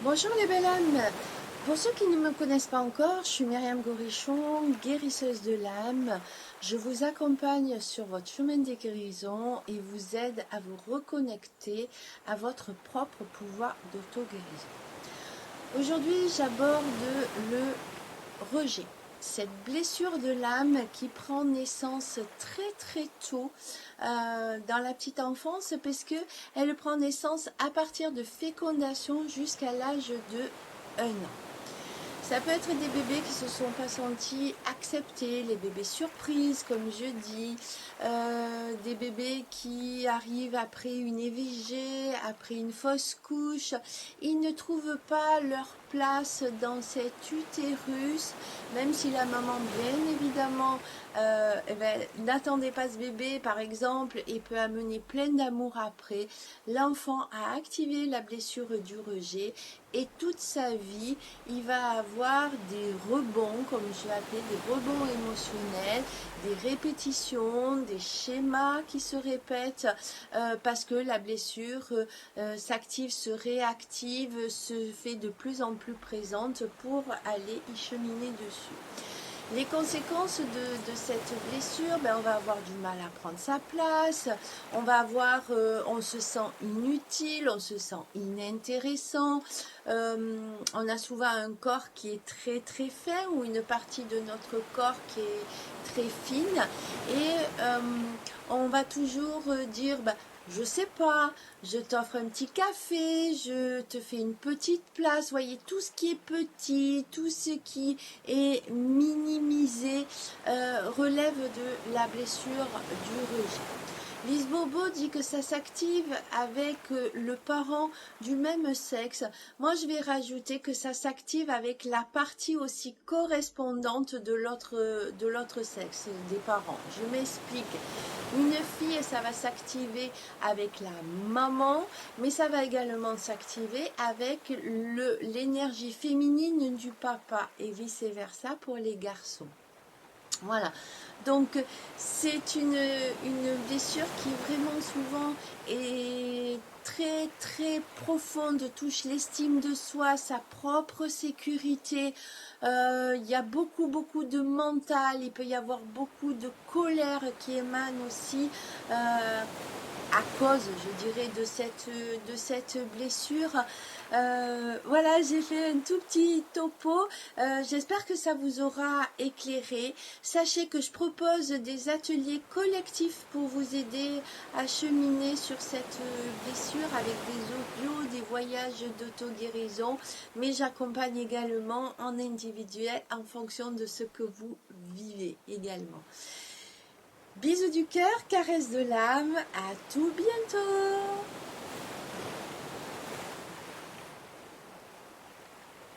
Bonjour les belles âmes. Pour ceux qui ne me connaissent pas encore, je suis Myriam Gorichon, guérisseuse de l'âme. Je vous accompagne sur votre chemin des guérisons et vous aide à vous reconnecter à votre propre pouvoir d'auto-guérison. Aujourd'hui, j'aborde le rejet. Cette blessure de l'âme qui prend naissance très tôt dans la petite enfance, parce que elle prend naissance à partir de fécondation jusqu'à l'âge de 1 an. Ça peut être des bébés qui se sont pas sentis acceptés, les bébés surprises comme je dis, des bébés qui arrivent après une EVG, après une fausse couche, ils ne trouvent pas leur place dans cet utérus, même si la maman bien évidemment n'attendait pas ce bébé par exemple et peut amener plein d'amour après, l'enfant a activé la blessure du rejet et toute sa vie il va avoir des rebonds, comme je l'appelle, des rebonds émotionnels, des répétitions, des schémas qui se répètent parce que la blessure s'active, se réactive, se fait de plus en plus présente pour aller y cheminer dessus. Les conséquences de cette blessure, on va avoir du mal à prendre sa place, on se sent inutile, on se sent inintéressant, on a souvent un corps qui est très fin ou une partie de notre corps qui est très fine et on va toujours dire je sais pas, je t'offre un petit café, je te fais une petite place. Voyez, tout ce qui est petit, tout ce qui est minimisé relève de la blessure du rejet. Lise Bobo dit que ça s'active avec le parent du même sexe. Moi, je vais rajouter que ça s'active avec la partie aussi correspondante de l'autre sexe, des parents. Je m'explique. Une fille, ça va s'activer avec la maman, mais ça va également s'activer avec l'énergie féminine du papa et vice-versa pour les garçons. Voilà, donc c'est une blessure qui vraiment souvent est très profonde, touche l'estime de soi, sa propre sécurité. Il y a beaucoup de mental, il peut y avoir beaucoup de colère qui émane aussi à cause, je dirais, de cette blessure. Voilà, j'ai fait un tout petit topo. J'espère que ça vous aura éclairé. Sachez que je propose des ateliers collectifs pour vous aider à cheminer sur cette blessure avec des audios, des voyages d'auto-guérison, mais j'accompagne également en individuel en fonction de ce que vous vivez également. Bisous du cœur, caresse de l'âme, à tout bientôt!